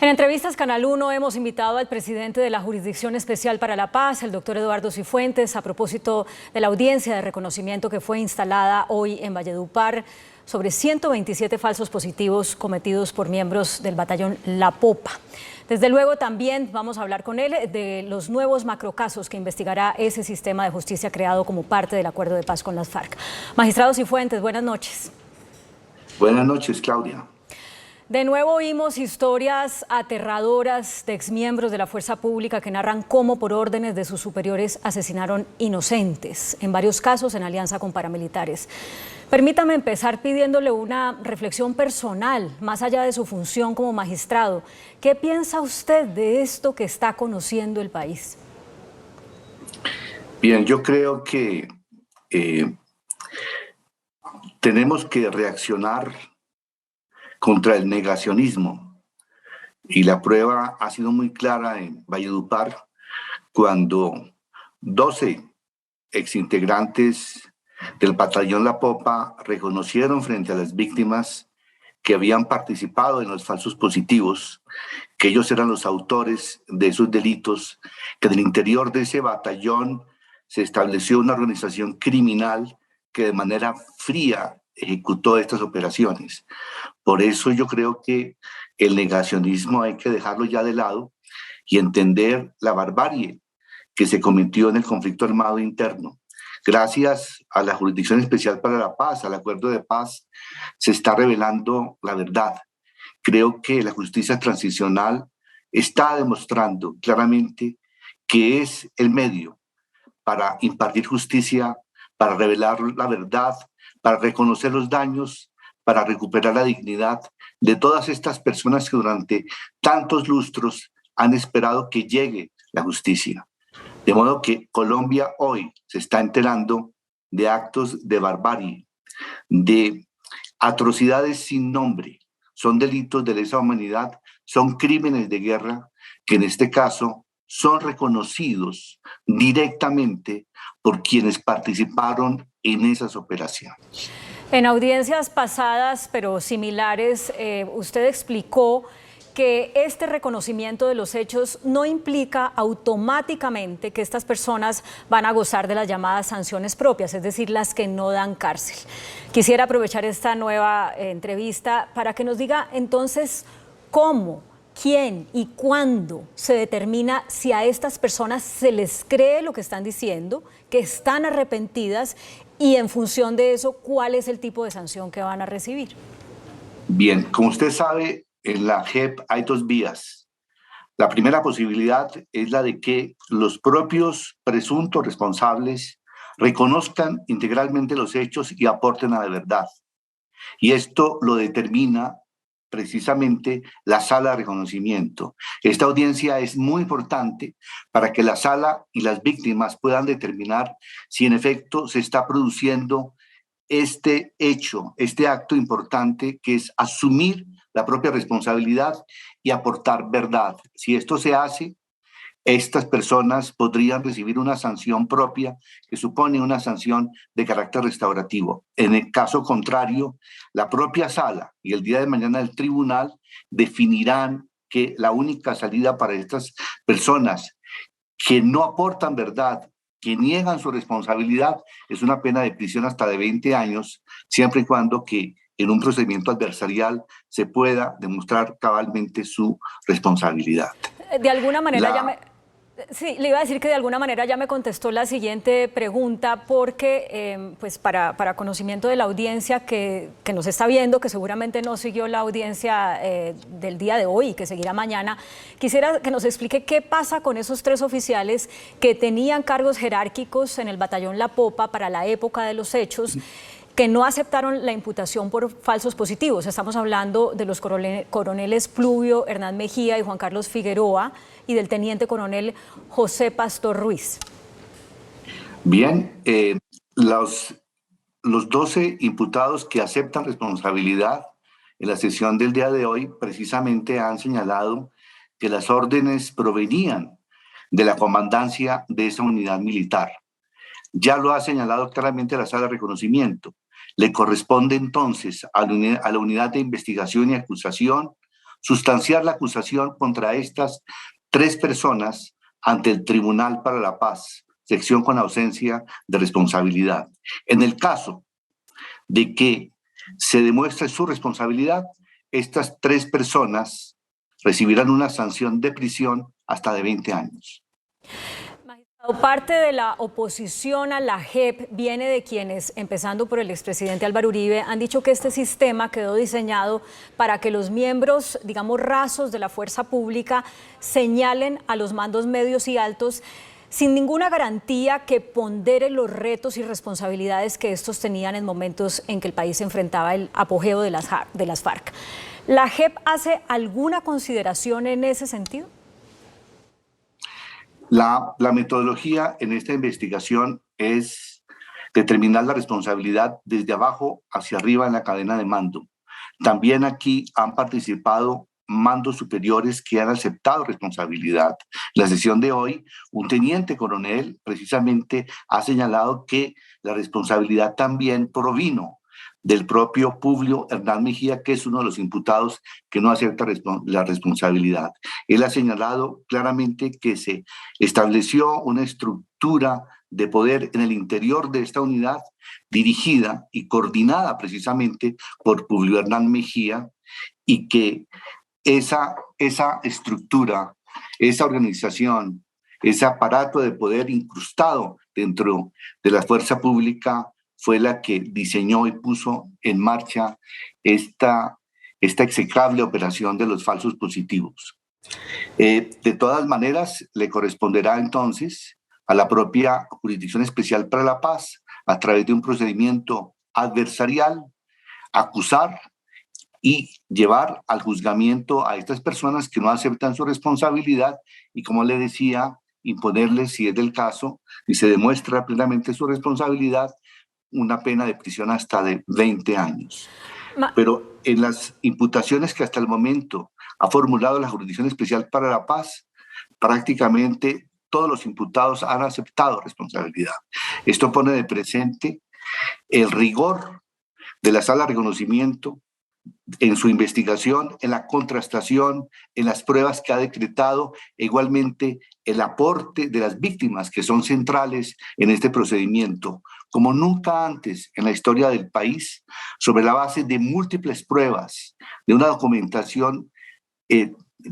En entrevistas Canal 1 hemos invitado al presidente de la Jurisdicción Especial para la Paz, el doctor Eduardo Cifuentes, a propósito de la audiencia de reconocimiento que fue instalada hoy en Valledupar sobre 127 falsos positivos cometidos por miembros del batallón La Popa. Desde luego también vamos a hablar con él de los nuevos macrocasos que investigará ese sistema de justicia creado como parte del acuerdo de paz con las FARC. Magistrado Cifuentes, buenas noches. Buenas noches, Claudia. De nuevo oímos historias aterradoras de exmiembros de la fuerza pública que narran cómo por órdenes de sus superiores asesinaron inocentes, en varios casos en alianza con paramilitares. Permítame empezar pidiéndole una reflexión personal, más allá de su función como magistrado. ¿Qué piensa usted de esto que está conociendo el país? Bien, yo creo que tenemos que reaccionar contra el negacionismo, y la prueba ha sido muy clara en Valledupar cuando 12 exintegrantes del batallón La Popa reconocieron frente a las víctimas que habían participado en los falsos positivos, que ellos eran los autores de esos delitos, que del interior de ese batallón se estableció una organización criminal que de manera fría ejecutó estas operaciones. Por eso yo creo que el negacionismo hay que dejarlo ya de lado y entender la barbarie que se cometió en el conflicto armado interno. Gracias a la Jurisdicción Especial para la Paz, al acuerdo de paz, se está revelando la verdad. Creo que la justicia transicional está demostrando claramente que es el medio para impartir justicia, para revelar la verdad, para reconocer los daños, para recuperar la dignidad de todas estas personas que durante tantos lustros han esperado que llegue la justicia. De modo que Colombia hoy se está enterando de actos de barbarie, de atrocidades sin nombre. Son delitos de lesa humanidad, son crímenes de guerra que en este caso son reconocidos directamente por quienes participaron en esas operaciones. En audiencias pasadas, pero similares, usted explicó que este reconocimiento de los hechos no implica automáticamente que estas personas van a gozar de las llamadas sanciones propias, es decir, las que no dan cárcel. Quisiera aprovechar esta nueva entrevista para que nos diga entonces cómo, quién y cuándo se determina si a estas personas se les cree lo que están diciendo, que están arrepentidas, y en función de eso, ¿cuál es el tipo de sanción que van a recibir? Bien, como usted sabe, en la JEP hay dos vías. La primera posibilidad es la de que los propios presuntos responsables reconozcan integralmente los hechos y aporten a la verdad. Y esto lo determina precisamente la sala de reconocimiento. Esta audiencia es muy importante para que la sala y las víctimas puedan determinar si en efecto se está produciendo este hecho, este acto importante que es asumir la propia responsabilidad y aportar verdad. Si esto se hace, estas personas podrían recibir una sanción propia que supone una sanción de carácter restaurativo. En el caso contrario, la propia sala y el día de mañana el tribunal definirán que la única salida para estas personas que no aportan verdad, que niegan su responsabilidad, es una pena de prisión hasta de 20 años, siempre y cuando que en un procedimiento adversarial se pueda demostrar cabalmente su responsabilidad. De alguna manera Sí, le iba a decir que de alguna manera ya me contestó la siguiente pregunta porque, pues para conocimiento de la audiencia que nos está viendo, que seguramente no siguió la audiencia del día de hoy y que seguirá mañana, quisiera que nos explique qué pasa con esos 3 oficiales que tenían cargos jerárquicos en el batallón La Popa para la época de los hechos, que no aceptaron la imputación por falsos positivos. Estamos hablando de los coroneles Pluvio Hernán Mejía y Juan Carlos Figueroa y del teniente coronel José Pastor Ruiz. Bien, los 12 imputados que aceptan responsabilidad en la sesión del día de hoy precisamente han señalado que las órdenes provenían de la comandancia de esa unidad militar. Ya lo ha señalado claramente la sala de reconocimiento. Le corresponde entonces a la unidad de investigación y acusación sustanciar la acusación contra estas 3 personas ante el Tribunal para la Paz, sección con ausencia de responsabilidad. En el caso de que se demuestre su responsabilidad, estas 3 personas recibirán una sanción de prisión hasta de 20 años. Parte de la oposición a la JEP viene de quienes, empezando por el expresidente Álvaro Uribe, han dicho que este sistema quedó diseñado para que los miembros, digamos, rasos de la fuerza pública señalen a los mandos medios y altos sin ninguna garantía que pondere los retos y responsabilidades que estos tenían en momentos en que el país enfrentaba el apogeo de las FARC. ¿La JEP hace alguna consideración en ese sentido? La metodología en esta investigación es determinar la responsabilidad desde abajo hacia arriba en la cadena de mando. También aquí han participado mandos superiores que han aceptado responsabilidad. En la sesión de hoy, un teniente coronel precisamente ha señalado que la responsabilidad también provino del propio Publio Hernán Mejía, que es uno de los imputados que no acepta la responsabilidad. Él ha señalado claramente que se estableció una estructura de poder en el interior de esta unidad, dirigida y coordinada precisamente por Publio Hernán Mejía, y que esa estructura, esa organización, ese aparato de poder incrustado dentro de la fuerza pública fue la que diseñó y puso en marcha esta execrable operación de los falsos positivos. De todas maneras, le corresponderá entonces a la propia Jurisdicción Especial para la Paz, a través de un procedimiento adversarial, acusar y llevar al juzgamiento a estas personas que no aceptan su responsabilidad y, como le decía, imponerles, si es del caso, y se demuestra plenamente su responsabilidad, una pena de prisión hasta de 20 años. Pero en las imputaciones que hasta el momento ha formulado la Jurisdicción Especial para la Paz, prácticamente todos los imputados han aceptado responsabilidad. Esto pone de presente el rigor de la Sala de Reconocimiento en su investigación, en la contrastación, en las pruebas que ha decretado, e igualmente el aporte de las víctimas que son centrales en este procedimiento, como nunca antes en la historia del país, sobre la base de múltiples pruebas, de una documentación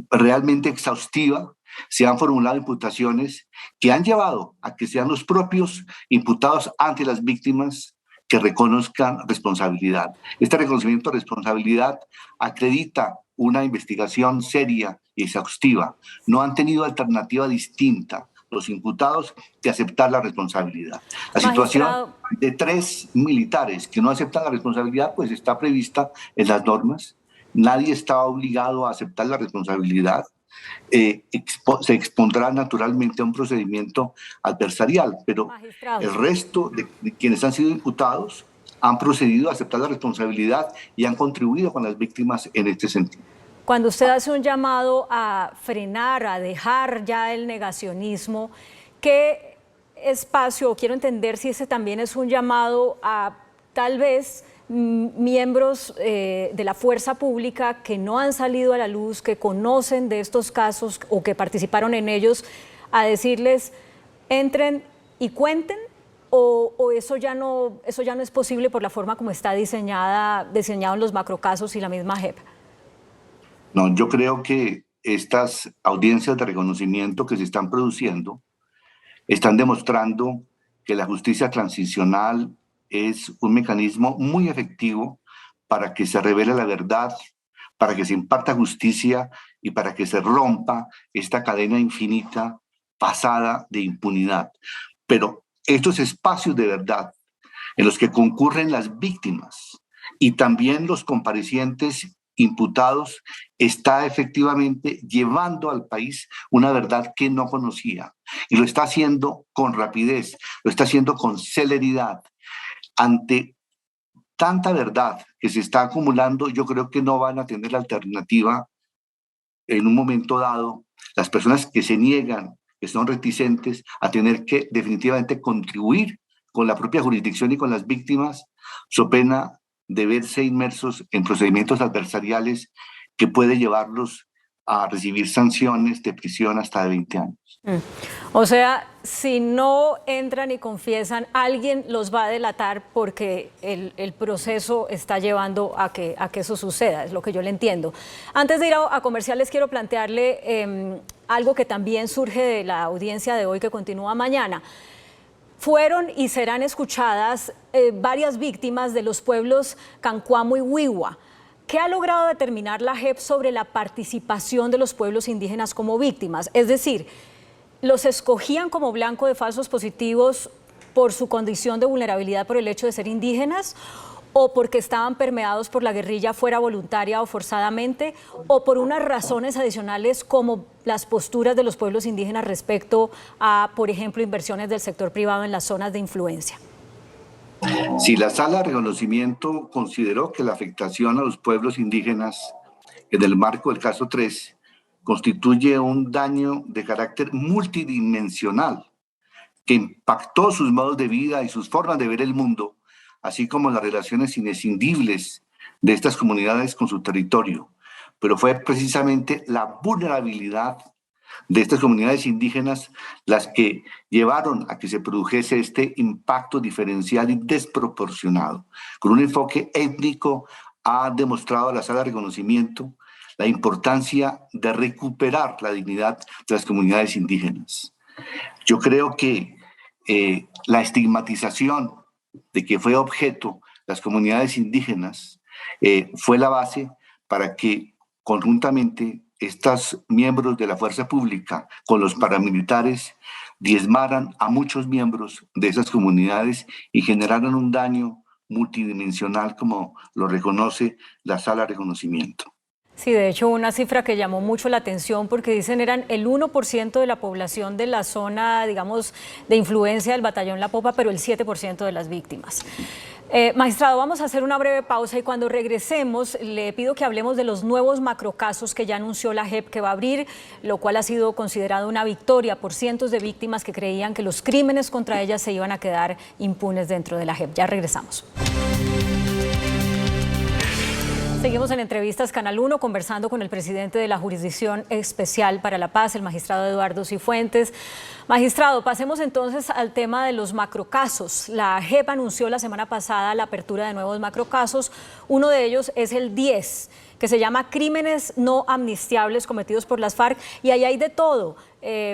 realmente exhaustiva, se han formulado imputaciones que han llevado a que sean los propios imputados ante las víctimas que reconozcan responsabilidad. Este reconocimiento de responsabilidad acredita una investigación seria y exhaustiva. No han tenido alternativa distinta los imputados que aceptar la responsabilidad. La situación de 3 militares que no aceptan la responsabilidad pues está prevista en las normas. Nadie está obligado a aceptar la responsabilidad. Se expondrá naturalmente a un procedimiento adversarial, pero el resto de quienes han sido imputados han procedido a aceptar la responsabilidad y han contribuido con las víctimas en este sentido. Cuando usted hace un llamado a frenar, a dejar ya el negacionismo, ¿qué espacio, o quiero entender si ese también es un llamado a tal vez miembros de la fuerza pública que no han salido a la luz, que conocen de estos casos o que participaron en ellos, a decirles entren y cuenten, o eso ya no es posible por la forma como está diseñado en los macrocasos y la misma JEP? No, yo creo que estas audiencias de reconocimiento que se están produciendo están demostrando que la justicia transicional es un mecanismo muy efectivo para que se revele la verdad, para que se imparta justicia y para que se rompa esta cadena infinita pasada de impunidad. Pero estos espacios de verdad en los que concurren las víctimas y también los comparecientes imputados está efectivamente llevando al país una verdad que no conocía y lo está haciendo con rapidez, lo está haciendo con celeridad. Ante tanta verdad que se está acumulando, yo creo que no van a tener la alternativa en un momento dado las personas que se niegan, que son reticentes a tener que definitivamente contribuir con la propia jurisdicción y con las víctimas, so pena de verse inmersos en procedimientos adversariales que puede llevarlos a recibir sanciones de prisión hasta de 20 años. O sea, si no entran y confiesan, alguien los va a delatar porque el proceso está llevando a que eso suceda, es lo que yo le entiendo. Antes de ir a comerciales, quiero plantearle algo que también surge de la audiencia de hoy, que continúa mañana. Fueron y serán escuchadas varias víctimas de los pueblos Cancuamo y Wiwa. ¿Qué ha logrado determinar la JEP sobre la participación de los pueblos indígenas como víctimas? Es decir, ¿los escogían como blanco de falsos positivos por su condición de vulnerabilidad por el hecho de ser indígenas, o porque estaban permeados por la guerrilla, fuera voluntaria o forzadamente, o por unas razones adicionales como las posturas de los pueblos indígenas respecto a, por ejemplo, inversiones del sector privado en las zonas de influencia? Si la Sala de Reconocimiento consideró que la afectación a los pueblos indígenas en el marco del caso 3 constituye un daño de carácter multidimensional que impactó sus modos de vida y sus formas de ver el mundo, así como las relaciones inescindibles de estas comunidades con su territorio. Pero fue precisamente la vulnerabilidad de estas comunidades indígenas las que llevaron a que se produjese este impacto diferencial y desproporcionado. Con un enfoque étnico ha demostrado la Sala de Reconocimiento la importancia de recuperar la dignidad de las comunidades indígenas. Yo creo que la estigmatización de que fue objeto las comunidades indígenas fue la base para que conjuntamente estos miembros de la fuerza pública con los paramilitares diezmaran a muchos miembros de esas comunidades y generaran un daño multidimensional, como lo reconoce la Sala de Reconocimiento. Sí, de hecho, una cifra que llamó mucho la atención porque dicen eran el 1% de la población de la zona, digamos, de influencia del batallón La Popa, pero el 7% de las víctimas. Magistrado, vamos a hacer una breve pausa y cuando regresemos le pido que hablemos de los nuevos macrocasos que ya anunció la JEP que va a abrir, lo cual ha sido considerado una victoria por cientos de víctimas que creían que los crímenes contra ellas se iban a quedar impunes dentro de la JEP. Ya regresamos. Seguimos en Entrevistas Canal 1 conversando con el presidente de la Jurisdicción Especial para la Paz, el magistrado Eduardo Cifuentes. Magistrado, pasemos entonces al tema de los macrocasos. La JEP anunció la semana pasada la apertura de nuevos macrocasos. Uno de ellos es el 10, que se llama Crímenes no amnistiables cometidos por las FARC, y ahí hay de todo.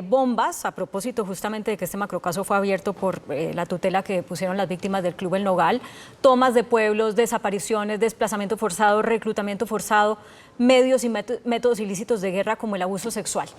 Bombas, a propósito justamente de que este macrocaso fue abierto por la tutela que pusieron las víctimas del Club El Nogal, tomas de pueblos, desapariciones, desplazamiento forzado, reclutamiento forzado, medios y métodos ilícitos de guerra como el abuso sexual.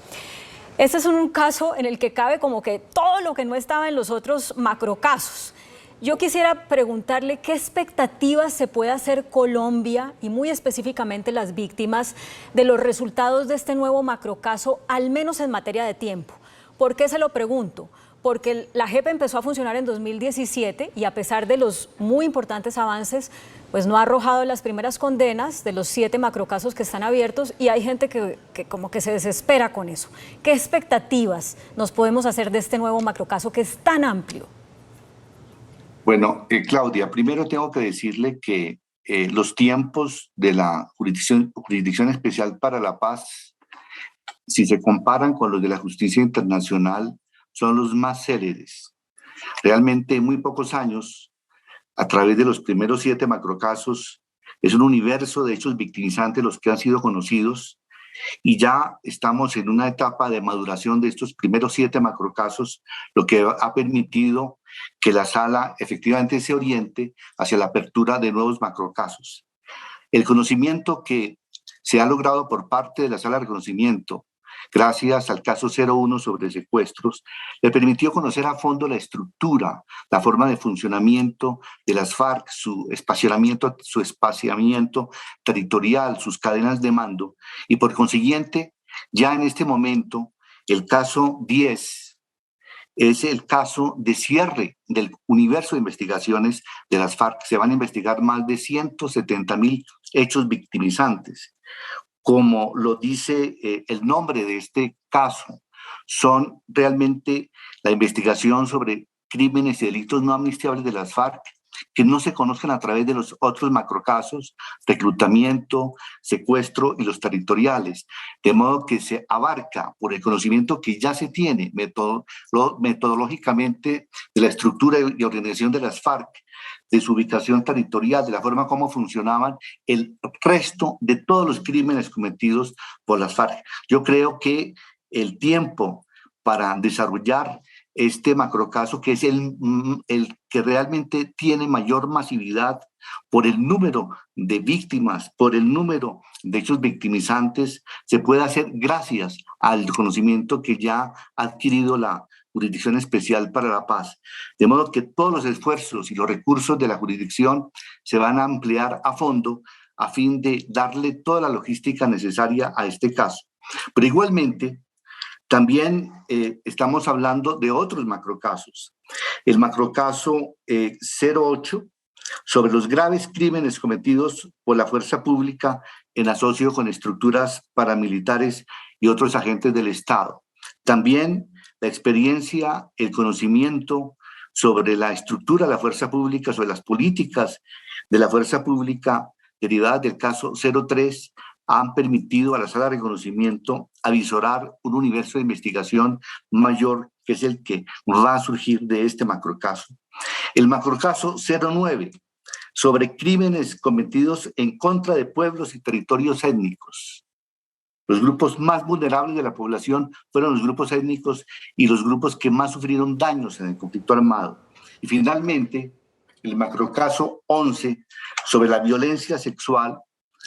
Este es un caso en el que cabe como que todo lo que no estaba en los otros macrocasos. Yo quisiera preguntarle qué expectativas se puede hacer Colombia y muy específicamente las víctimas de los resultados de este nuevo macrocaso, al menos en materia de tiempo. ¿Por qué se lo pregunto? Porque la JEP empezó a funcionar en 2017 y a pesar de los muy importantes avances, pues no ha arrojado las primeras condenas de los 7 macrocasos que están abiertos y hay gente que como que se desespera con eso. ¿Qué expectativas nos podemos hacer de este nuevo macrocaso que es tan amplio? Bueno, Claudia, primero tengo que decirle que los tiempos de la Jurisdicción Especial para la Paz, si se comparan con los de la justicia internacional, son los más céleres. Realmente en muy pocos años, a través de los primeros 7 macrocasos, es un universo de hechos victimizantes los que han sido conocidos y ya estamos en una etapa de maduración de estos primeros 7 macrocasos, lo que ha permitido que la sala efectivamente se oriente hacia la apertura de nuevos macrocasos. El conocimiento que se ha logrado por parte de la sala de reconocimiento, gracias al caso 01 sobre secuestros, le permitió conocer a fondo la estructura, la forma de funcionamiento de las FARC, su espaciamiento territorial, sus cadenas de mando, y por consiguiente, ya en este momento, el caso 10 es el caso de cierre del universo de investigaciones de las FARC. Se van a investigar más de 170,000 hechos victimizantes. Como lo dice el nombre de este caso, son realmente la investigación sobre crímenes y delitos no amnistiables de las FARC que no se conozcan a través de los otros macrocasos, reclutamiento, secuestro y los territoriales, de modo que se abarca por el conocimiento que ya se tiene metodológicamente de la estructura y organización de las FARC, de su ubicación territorial, de la forma como funcionaban el resto de todos los crímenes cometidos por las FARC. Yo creo que el tiempo para desarrollar este macrocaso, que es el que realmente tiene mayor masividad por el número de víctimas, por el número de hechos victimizantes, se puede hacer gracias al conocimiento que ya ha adquirido la Jurisdicción Especial para la Paz. De modo que todos los esfuerzos y los recursos de la jurisdicción se van a ampliar a fondo a fin de darle toda la logística necesaria a este caso. Pero igualmente, también estamos hablando de otros macrocasos. El macrocaso 08 sobre los graves crímenes cometidos por la fuerza pública en asocio con estructuras paramilitares y otros agentes del Estado. También la experiencia, el conocimiento sobre la estructura de la fuerza pública, sobre las políticas de la fuerza pública derivadas del caso 03, han permitido a la Sala de Reconocimiento avisorar un universo de investigación mayor, que es el que va a surgir de este macrocaso. El macrocaso 09, sobre crímenes cometidos en contra de pueblos y territorios étnicos. Los grupos más vulnerables de la población fueron los grupos étnicos y los grupos que más sufrieron daños en el conflicto armado. Y finalmente, el macrocaso 11, sobre la violencia sexual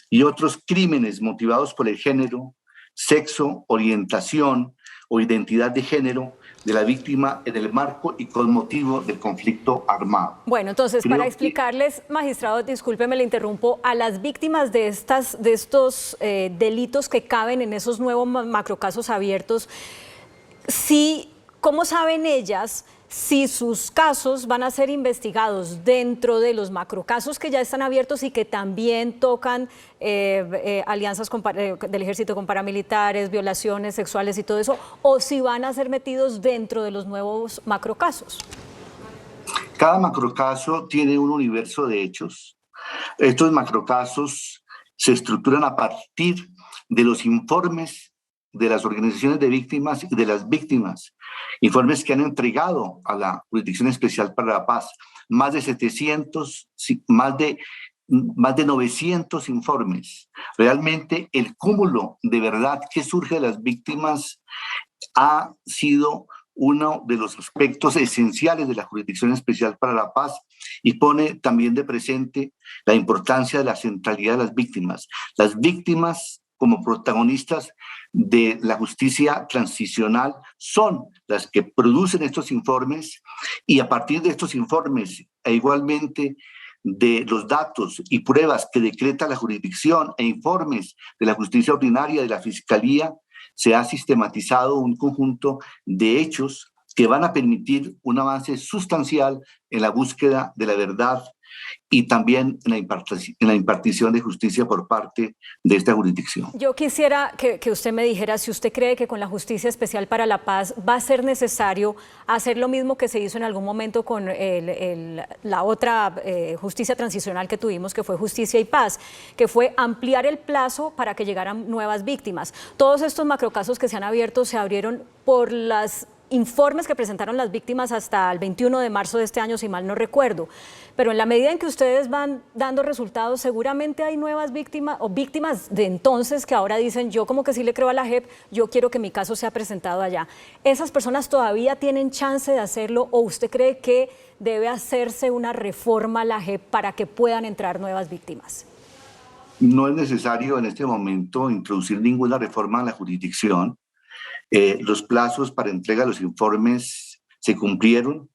y otros crímenes motivados por el género, sexo, orientación o identidad de género de la víctima en el marco y con motivo del conflicto armado. Bueno, entonces, para explicarles, magistrado, discúlpeme, le interrumpo, a las víctimas de estos delitos que caben en esos nuevos macrocasos abiertos, sí, ¿cómo saben ellas si sus casos van a ser investigados dentro de los macrocasos que ya están abiertos y que también tocan alianzas del ejército con paramilitares, violaciones sexuales y todo eso, o si van a ser metidos dentro de los nuevos macrocasos? Cada macrocaso tiene un universo de hechos. Estos macrocasos se estructuran a partir de los informes de las organizaciones de víctimas y de las víctimas, informes que han entregado a la Jurisdicción Especial para la Paz, más de 700, más de 900 informes. Realmente el cúmulo de verdad que surge de las víctimas ha sido uno de los aspectos esenciales de la Jurisdicción Especial para la Paz y pone también de presente la importancia de la centralidad de las víctimas. Las víctimas como protagonistas de la justicia transicional son las que producen estos informes y a partir de estos informes e igualmente de los datos y pruebas que decreta la jurisdicción e informes de la justicia ordinaria de la Fiscalía, se ha sistematizado un conjunto de hechos que van a permitir un avance sustancial en la búsqueda de la verdad y también en la impartición de justicia por parte de esta jurisdicción. Yo quisiera que usted me dijera si usted cree que con la Justicia Especial para la Paz va a ser necesario hacer lo mismo que se hizo en algún momento con la otra justicia transicional que tuvimos, que fue Justicia y Paz, que fue ampliar el plazo para que llegaran nuevas víctimas. Todos estos macrocasos que se han abierto se abrieron por los informes que presentaron las víctimas hasta el 21 de marzo de este año, si mal no recuerdo. Pero en la medida en que ustedes van dando resultados, seguramente hay nuevas víctimas o víctimas de entonces que ahora dicen, yo como que sí le creo a la JEP, yo quiero que mi caso sea presentado allá. ¿Esas personas todavía tienen chance de hacerlo o usted cree que debe hacerse una reforma a la JEP para que puedan entrar nuevas víctimas? No es necesario en este momento introducir ninguna reforma a la jurisdicción. Los plazos para entrega de los informes se cumplieron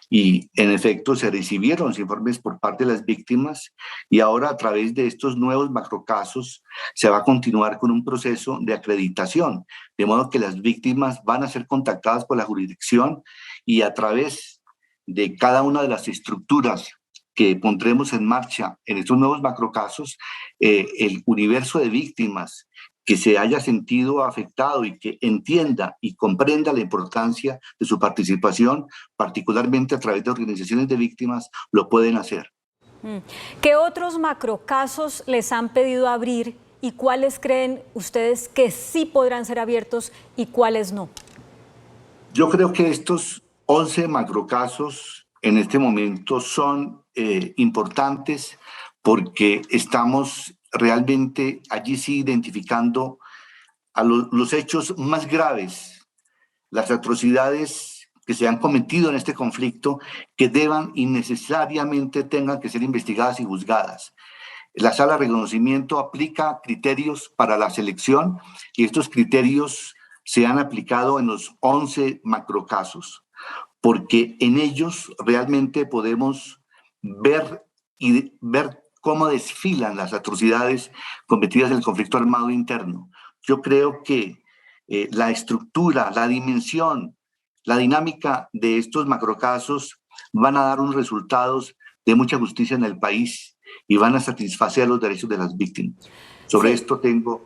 y en efecto se recibieron los informes por parte de las víctimas y ahora a través de estos nuevos macrocasos se va a continuar con un proceso de acreditación, de modo que las víctimas van a ser contactadas por la jurisdicción y a través de cada una de las estructuras que pondremos en marcha en estos nuevos macrocasos, el universo de víctimas que se haya sentido afectado y que entienda y comprenda la importancia de su participación, particularmente a través de organizaciones de víctimas, lo pueden hacer. ¿Qué otros macrocasos les han pedido abrir y cuáles creen ustedes que sí podrán ser abiertos y cuáles no? Yo creo que estos 11 macrocasos en este momento son importantes porque estamos realmente allí sí identificando a los hechos más graves, las atrocidades que se han cometido en este conflicto que deban y necesariamente tengan que ser investigadas y juzgadas. La sala de reconocimiento aplica criterios para la selección y estos criterios se han aplicado en los 11 macrocasos, porque en ellos realmente podemos ver cómo desfilan las atrocidades cometidas en el conflicto armado interno. Yo creo que la estructura, la dimensión, la dinámica de estos macrocasos van a dar unos resultados de mucha justicia en el país y van a satisfacer los derechos de las víctimas. Sobre esto tengo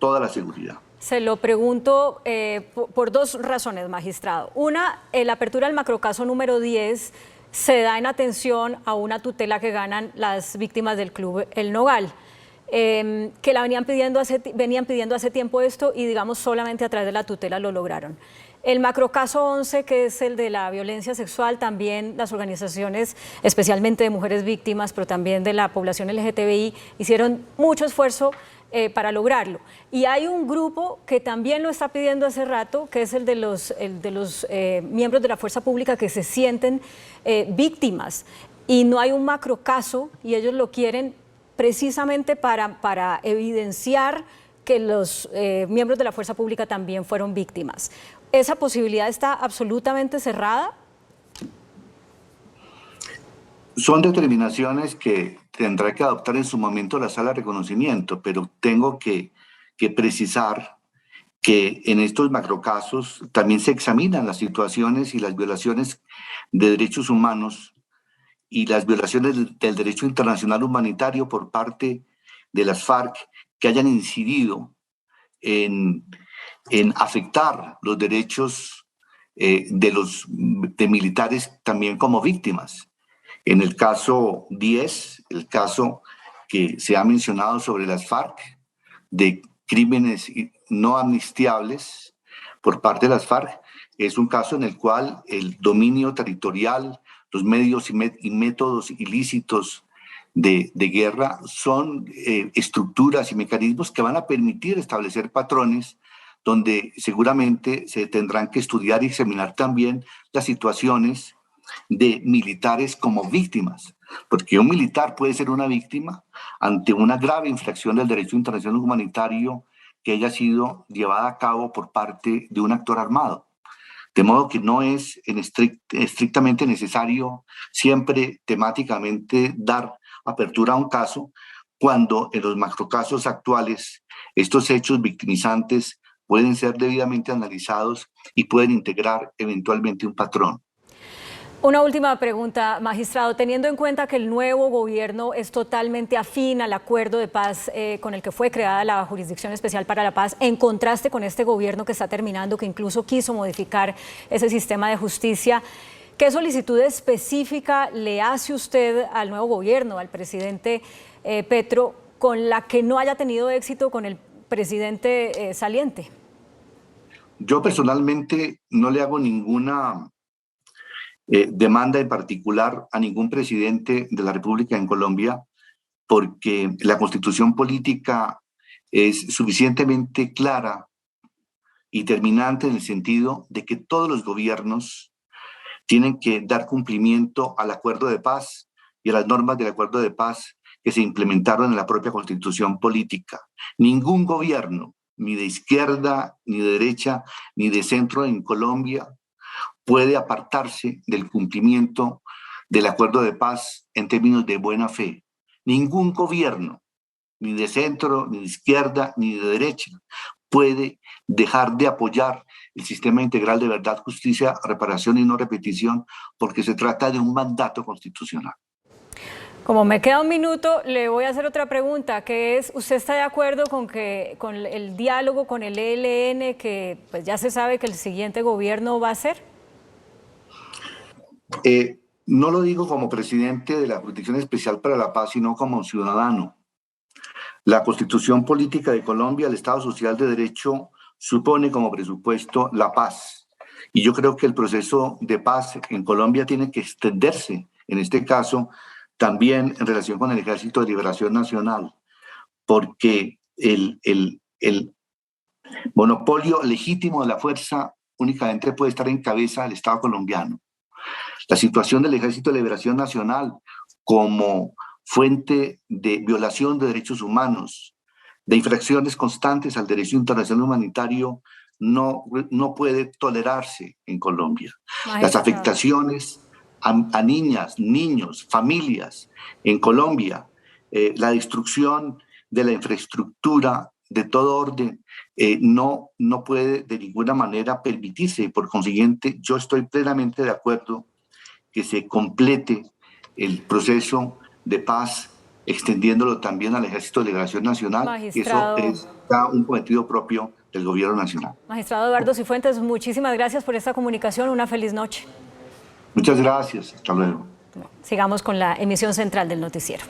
toda la seguridad. Se lo pregunto por dos razones, magistrado. Una, la apertura del macrocaso número 10 se da en atención a una tutela que ganan las víctimas del Club El Nogal, que la venían pidiendo hace tiempo esto y digamos solamente a través de la tutela lo lograron. El macrocaso 11, que es el de la violencia sexual, también las organizaciones, especialmente de mujeres víctimas, pero también de la población LGTBI, hicieron mucho esfuerzo para lograrlo. Y hay un grupo que también lo está pidiendo hace rato, que es el de los miembros de la fuerza pública que se sienten víctimas. Y no hay un macrocaso y ellos lo quieren precisamente para evidenciar que los miembros de la fuerza pública también fueron víctimas. ¿Esa posibilidad está absolutamente cerrada? Son determinaciones que tendrá que adoptar en su momento la sala de reconocimiento, pero tengo que precisar que en estos macrocasos también se examinan las situaciones y las violaciones de derechos humanos y las violaciones del derecho internacional humanitario por parte de las FARC que hayan incidido en afectar los derechos de militares también como víctimas. En el caso 10, el caso que se ha mencionado sobre las FARC, de crímenes no amnistiables por parte de las FARC, es un caso en el cual el dominio territorial, los medios y métodos ilícitos de guerra son estructuras y mecanismos que van a permitir establecer patrones donde seguramente se tendrán que estudiar y examinar también las situaciones de militares como víctimas, porque un militar puede ser una víctima ante una grave infracción del derecho internacional humanitario que haya sido llevada a cabo por parte de un actor armado. De modo que no es estrictamente necesario siempre temáticamente dar apertura a un caso, cuando en los macrocasos actuales estos hechos victimizantes pueden ser debidamente analizados y pueden integrar eventualmente un patrón. Una última pregunta, magistrado. Teniendo en cuenta que el nuevo gobierno es totalmente afín al acuerdo de paz con el que fue creada la Jurisdicción Especial para la Paz, en contraste con este gobierno que está terminando, que incluso quiso modificar ese sistema de justicia, ¿qué solicitud específica le hace usted al nuevo gobierno, al presidente Petro, con la que no haya tenido éxito con el presidente saliente? Yo personalmente no le hago ninguna demanda en particular a ningún presidente de la República en Colombia, porque la constitución política es suficientemente clara y terminante en el sentido de que todos los gobiernos tienen que dar cumplimiento al acuerdo de paz y a las normas del acuerdo de paz que se implementaron en la propia constitución política. Ningún gobierno, ni de izquierda, ni de derecha, ni de centro en Colombia, puede apartarse del cumplimiento del acuerdo de paz en términos de buena fe. Ningún gobierno, ni de centro, ni de izquierda, ni de derecha, puede dejar de apoyar el sistema integral de verdad, justicia, reparación y no repetición, porque se trata de un mandato constitucional. Como me queda un minuto, le voy a hacer otra pregunta, que es, ¿usted está de acuerdo con el diálogo con el ELN, que pues ya se sabe que el siguiente gobierno va a hacer? No lo digo como presidente de la Jurisdicción Especial para la Paz, sino como ciudadano. La Constitución Política de Colombia, el Estado Social de Derecho, supone como presupuesto la paz. Y yo creo que el proceso de paz en Colombia tiene que extenderse, en este caso, también en relación con el Ejército de Liberación Nacional, porque el monopolio legítimo de la fuerza únicamente puede estar en cabeza del Estado colombiano. La situación del Ejército de Liberación Nacional como fuente de violación de derechos humanos, de infracciones constantes al derecho internacional humanitario, no puede tolerarse en Colombia. Las afectaciones a niñas, niños, familias en Colombia, la destrucción de la infraestructura de todo orden, no puede de ninguna manera permitirse, y por consiguiente yo estoy plenamente de acuerdo que se complete el proceso de paz, extendiéndolo también al Ejército de Liberación Nacional. Magistrado, Eso es ya un cometido propio del gobierno nacional. Magistrado Eduardo Cifuentes, muchísimas gracias por esta comunicación. Una feliz noche. Muchas gracias. Hasta luego. Sigamos con la emisión central del noticiero.